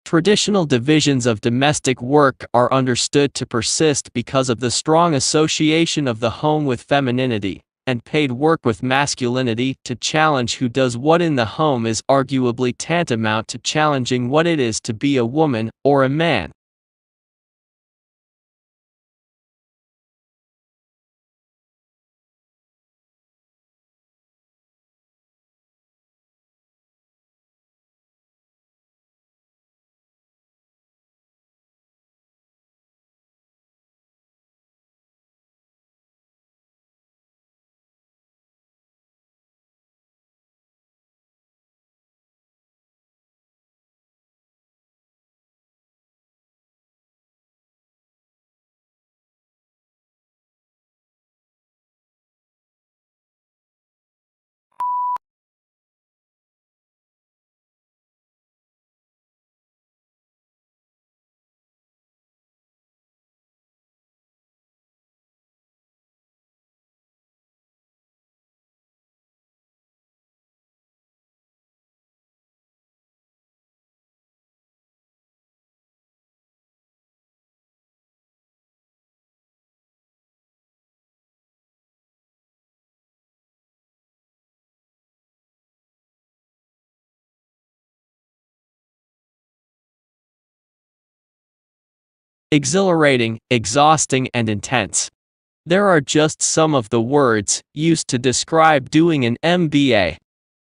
Traditional divisions of domestic work are understood to persist because of the strong association of the home with femininity, and paid work with masculinity. To challenge who does what in the home is arguably tantamount to challenging what it is to be a woman or a man. Exhilarating, exhausting, and intense. There are just some of the words used to describe doing an MBA.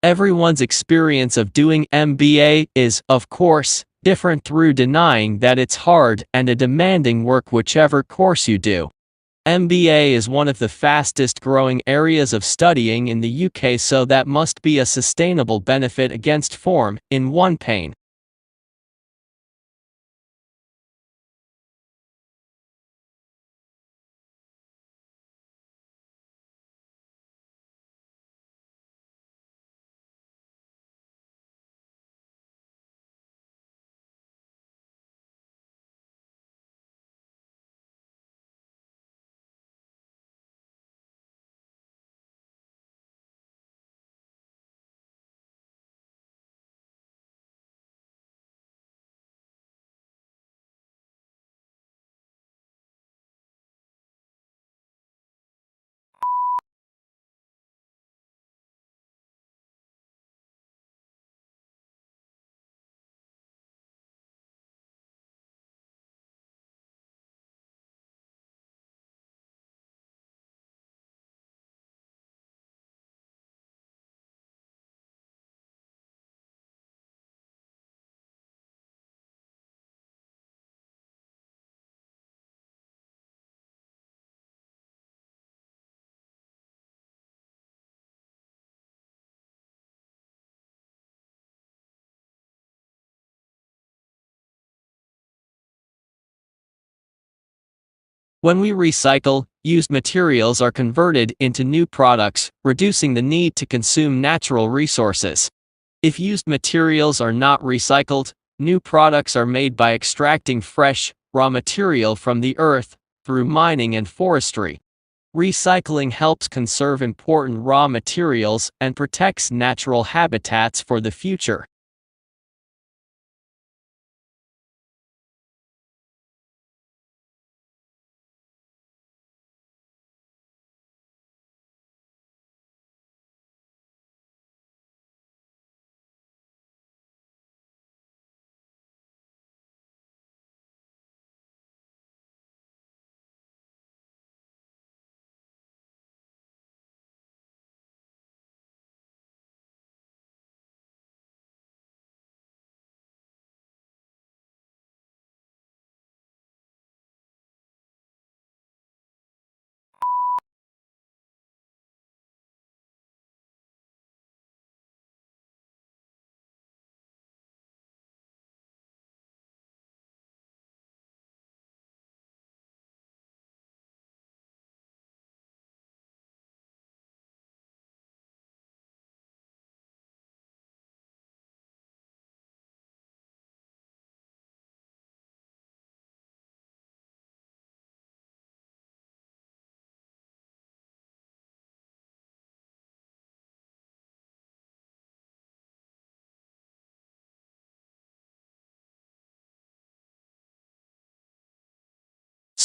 Everyone's experience of doing MBA is, of course, different through denying that it's hard and a demanding work whichever course you do. MBA is one of the fastest growing areas of studying in the UK, so that must be a sustainable benefit against form, in one pain. When we recycle, used materials are converted into new products, reducing the need to consume natural resources. If used materials are not recycled, new products are made by extracting fresh, raw material from the earth, through mining and forestry. Recycling helps conserve important raw materials and protects natural habitats for the future.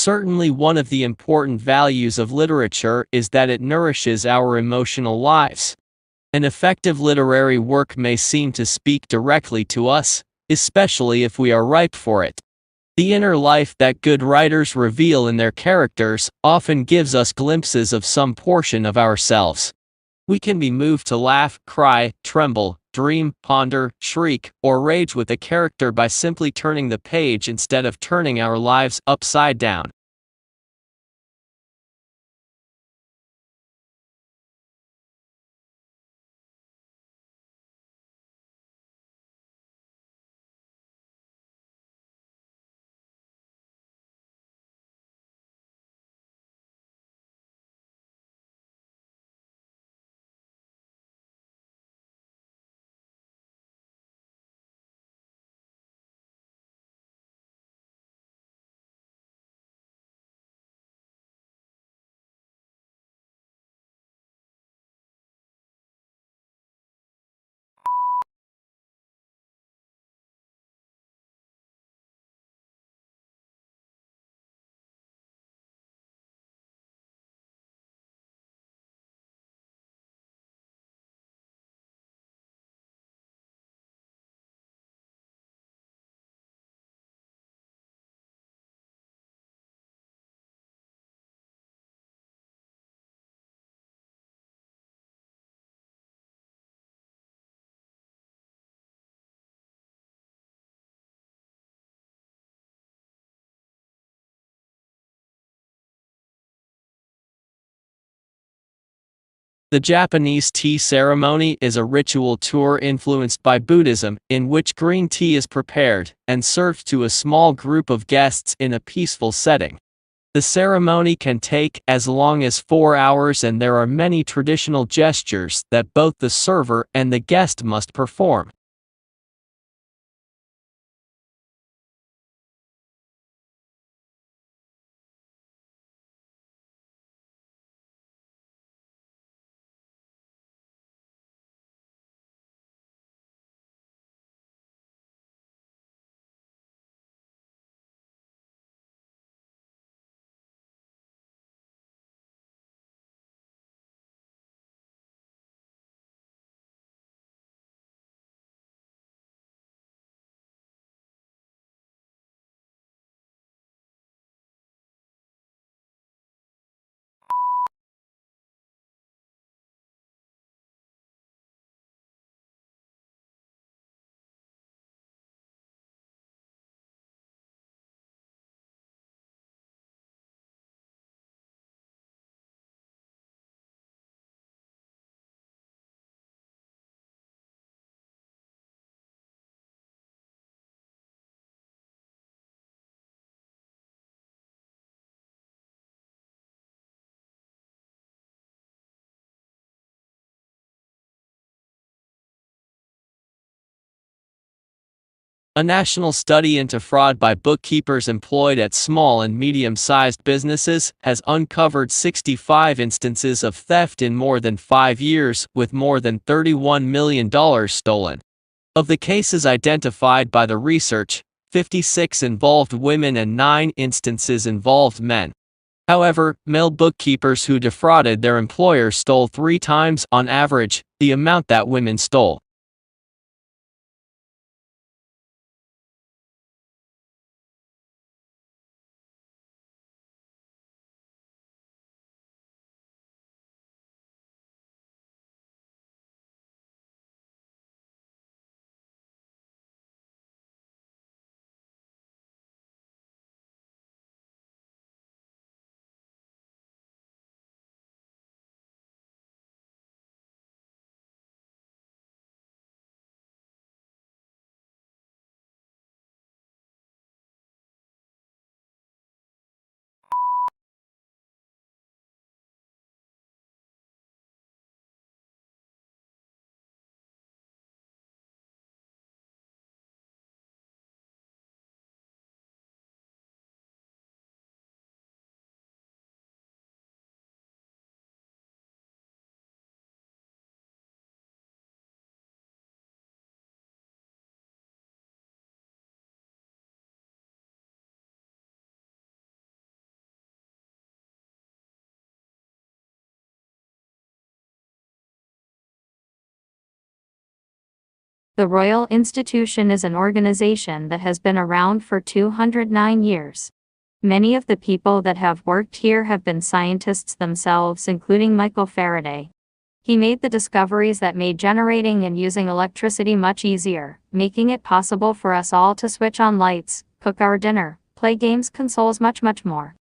Certainly one of the important values of literature is that it nourishes our emotional lives. An effective literary work may seem to speak directly to us, especially if we are ripe for it. The inner life that good writers reveal in their characters often gives us glimpses of some portion of ourselves. We can be moved to laugh, cry, tremble, dream, ponder, shriek, or rage with a character by simply turning the page instead of turning our lives upside down. The Japanese tea ceremony is a ritual tour influenced by Buddhism, in which green tea is prepared and served to a small group of guests in a peaceful setting. The ceremony can take as long as 4 hours, and there are many traditional gestures that both the server and the guest must perform. A national study into fraud by bookkeepers employed at small and medium-sized businesses has uncovered 65 instances of theft in more than 5 years, with more than $31 million stolen. Of the cases identified by the research, 56 involved women and 9 instances involved men. However, male bookkeepers who defrauded their employers stole 3 times, on average, the amount that women stole. The Royal Institution is an organization that has been around for 209 years. Many of the people that have worked here have been scientists themselves, including Michael Faraday. He made the discoveries that made generating and using electricity much easier, making it possible for us all to switch on lights, cook our dinner, play games, consoles, much more.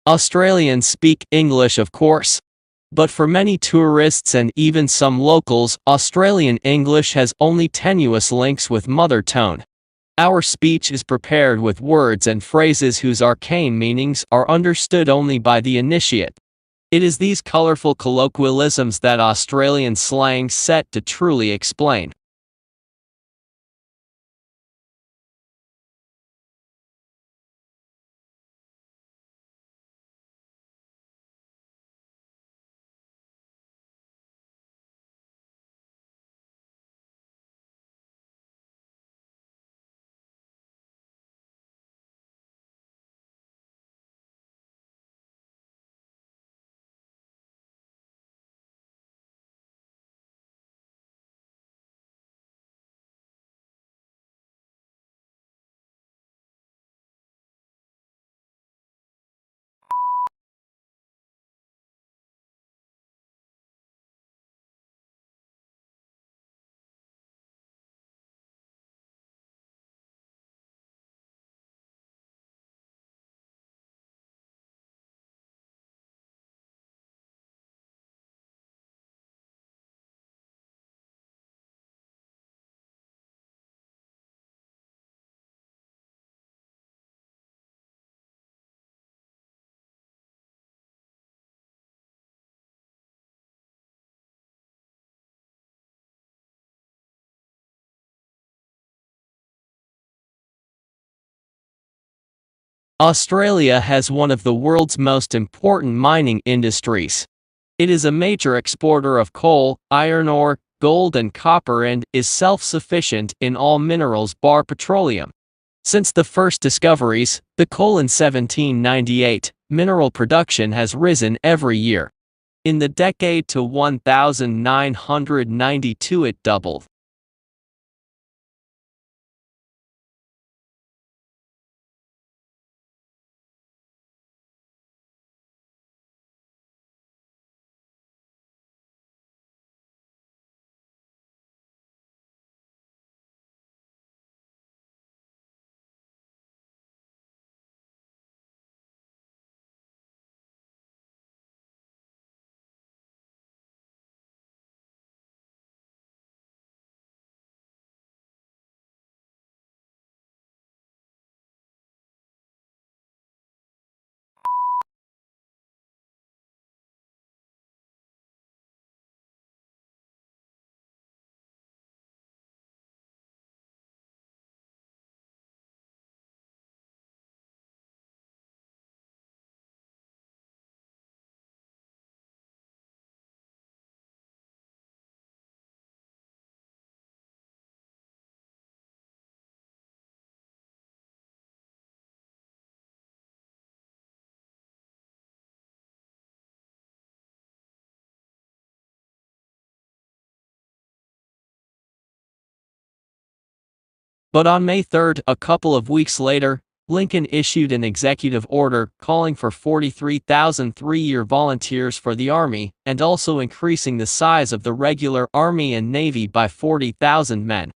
Australians speak English, of course. But for many tourists and even some locals, Australian English has only tenuous links with mother tongue. Our speech is prepared with words and phrases whose arcane meanings are understood only by the initiate. It is these colorful colloquialisms that Australian slang set to truly explain. Australia has one of the world's most important mining industries. It is a major exporter of coal, iron ore, gold and copper, and is self-sufficient in all minerals bar petroleum. Since the first discoveries, the coal in 1798, mineral production has risen every year. In the decade to 1992 it doubled. But on May 3rd, a couple of weeks later, Lincoln issued an executive order calling for 43,000 three-year volunteers for the Army and also increasing the size of the regular Army and Navy by 40,000 men.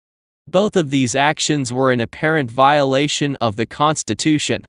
Both of these actions were in apparent violation of the Constitution.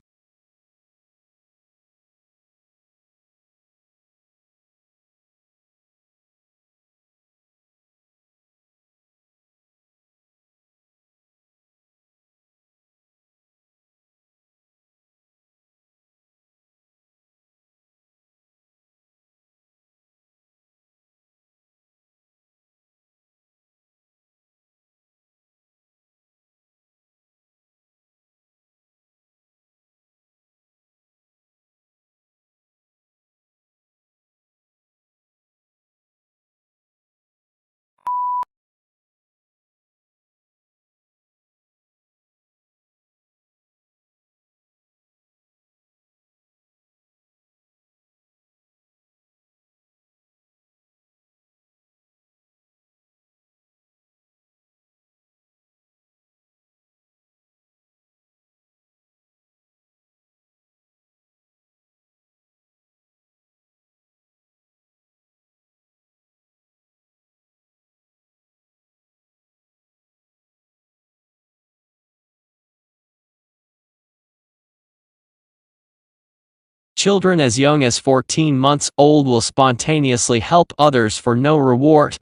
Children as young as 14 months old will spontaneously help others for no reward.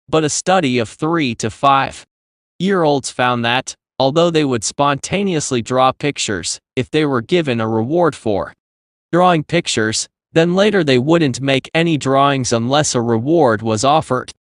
But a study of 3 to 5-year-olds found that, although they would spontaneously draw pictures if they were given a reward for drawing pictures, then later they wouldn't make any drawings unless a reward was offered.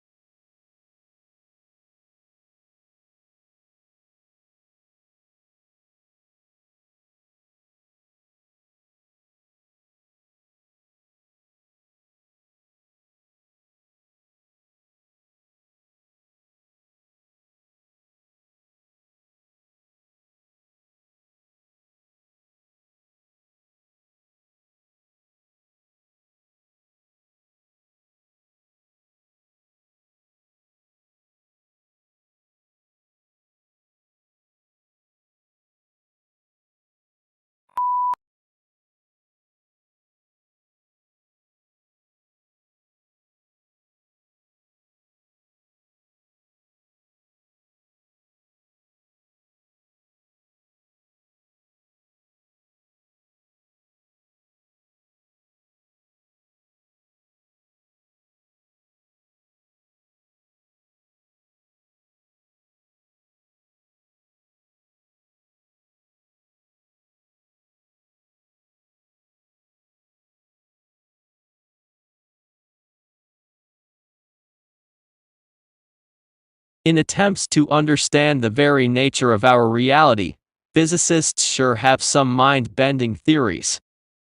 In attempts to understand the very nature of our reality, physicists sure have some mind-bending theories.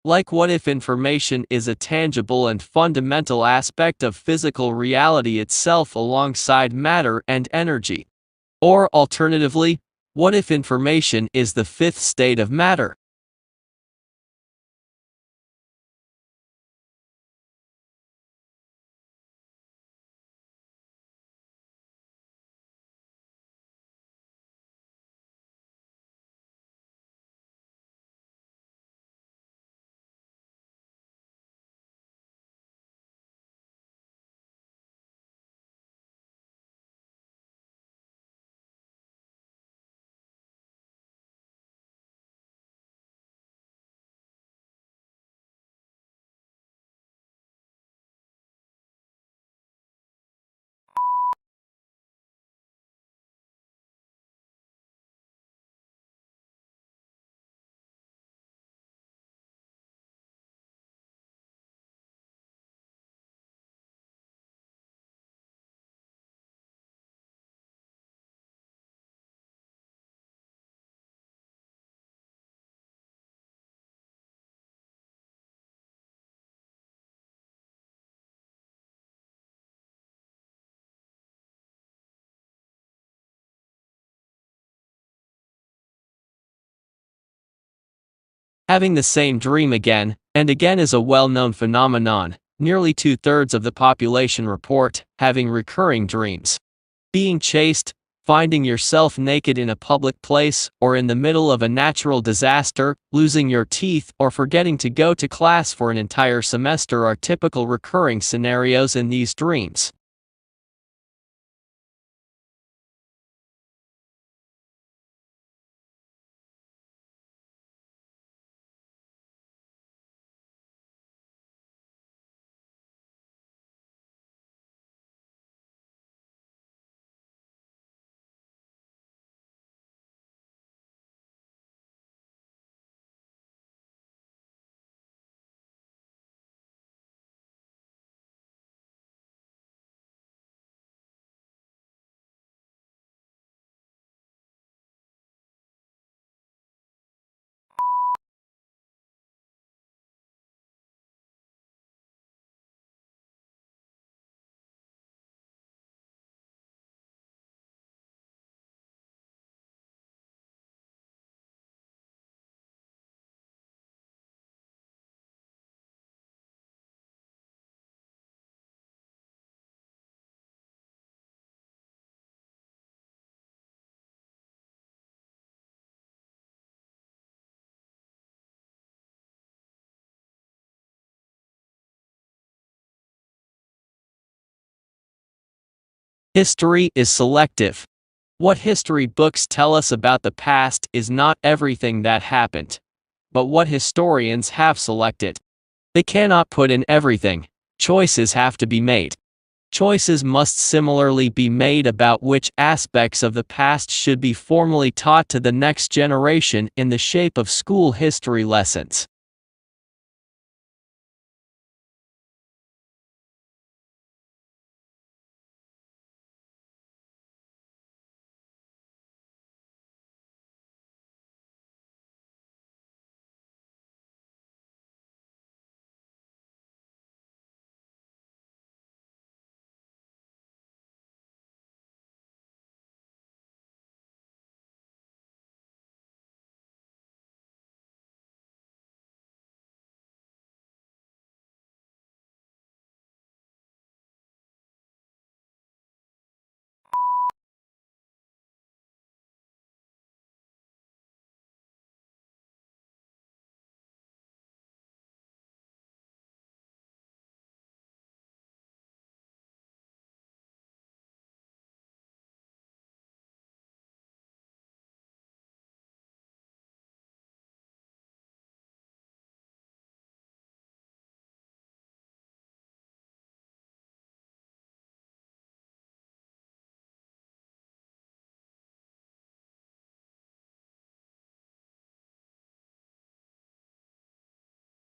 Like, what if information is a tangible and fundamental aspect of physical reality itself alongside matter and energy? Or alternatively, what if information is the fifth state of matter? Having the same dream again and again is a well-known phenomenon. Nearly 2/3 of the population report having recurring dreams. Being chased, Finding yourself naked in a public place or in the middle of a natural disaster, losing your teeth, or forgetting to go to class for an entire semester are typical recurring scenarios in these dreams. History is selective. What history books tell us about the past is not everything that happened, but what historians have selected. They cannot put in everything. Choices have to be made. Choices must similarly be made about which aspects of the past should be formally taught to the next generation in the shape of school history lessons.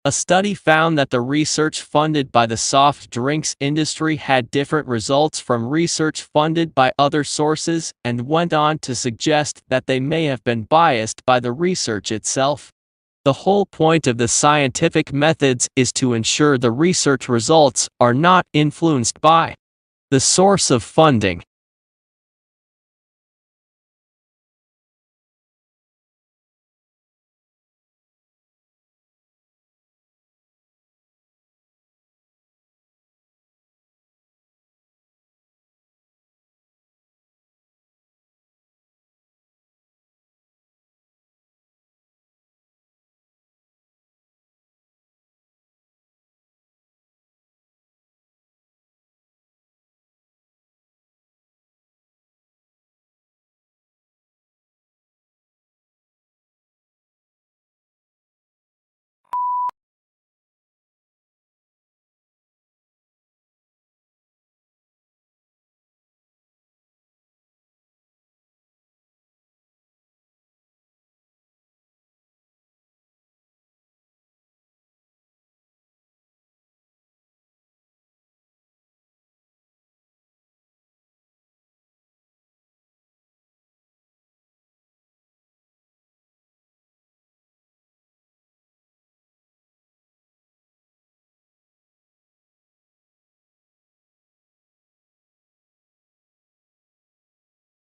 A study found that the research funded by the soft drinks industry had different results from research funded by other sources, and went on to suggest that they may have been biased by the research itself. The whole point of the scientific methods is to ensure the research results are not influenced by the source of funding.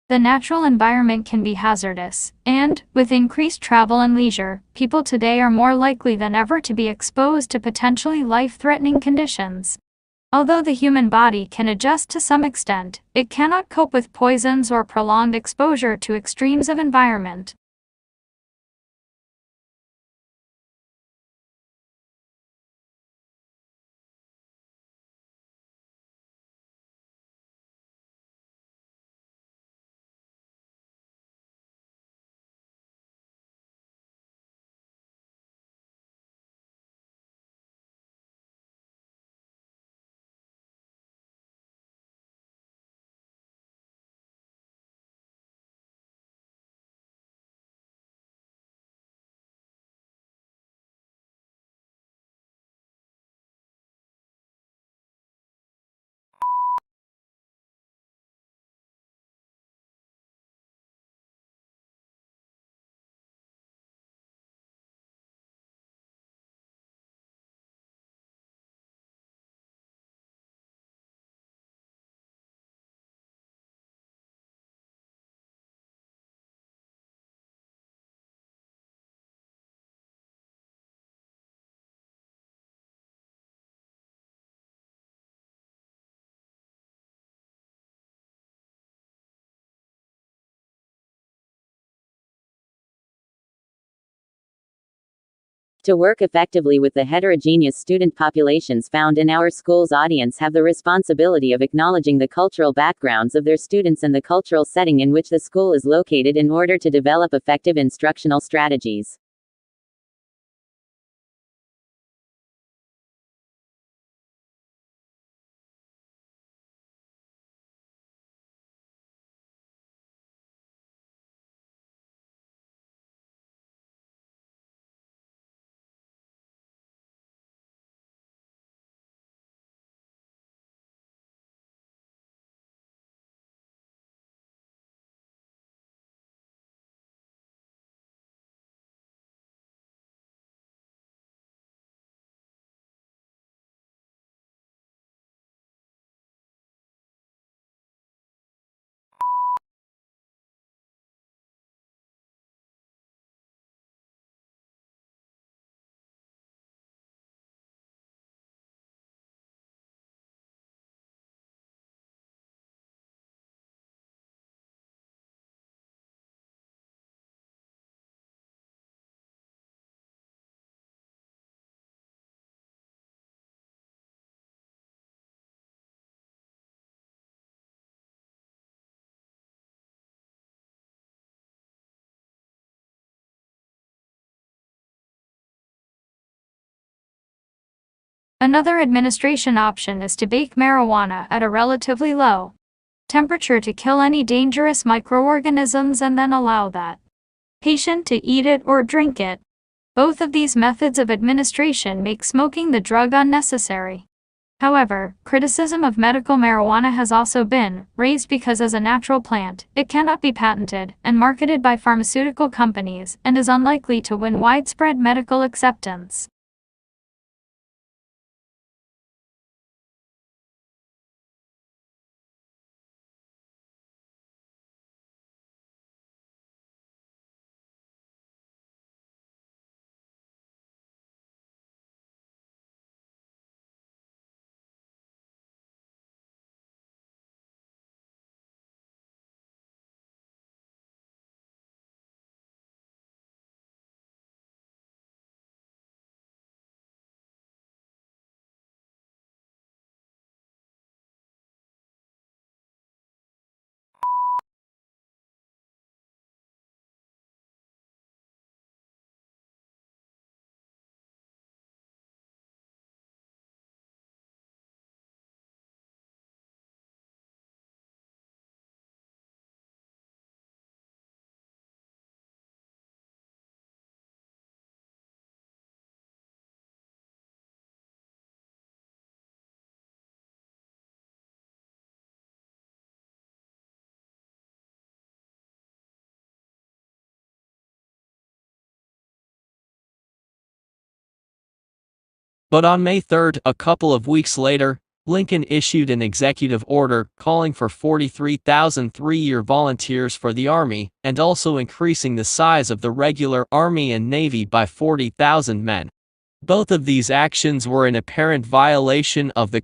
The natural environment can be hazardous, and, with increased travel and leisure, people today are more likely than ever to be exposed to potentially life-threatening conditions. Although the human body can adjust to some extent, it cannot cope with poisons or prolonged exposure to extremes of environment. To work effectively with the heterogeneous student populations found in our school's audience have the responsibility of acknowledging the cultural backgrounds of their students and the cultural setting in which the school is located in order to develop effective instructional strategies. Another administration option is to bake marijuana at a relatively low temperature to kill any dangerous microorganisms and then allow that patient to eat it or drink it. Both of these methods of administration make smoking the drug unnecessary. However, criticism of medical marijuana has also been raised because as a natural plant, it cannot be patented and marketed by pharmaceutical companies and is unlikely to win widespread medical acceptance. But on May 3, a couple of weeks later, Lincoln issued an executive order calling for 43,000 three-year volunteers for the Army and also increasing the size of the regular Army and Navy by 40,000 men. Both of these actions were in apparent violation of the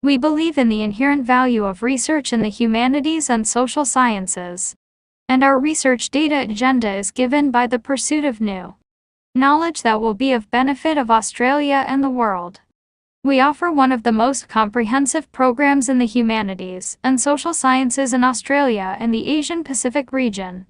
We believe in the inherent value of research in the humanities and social sciences. And our research data agenda is given by the pursuit of new knowledge that will be of benefit of Australia and the world. We offer one of the most comprehensive programs in the humanities and social sciences in Australia and the Asian Pacific region.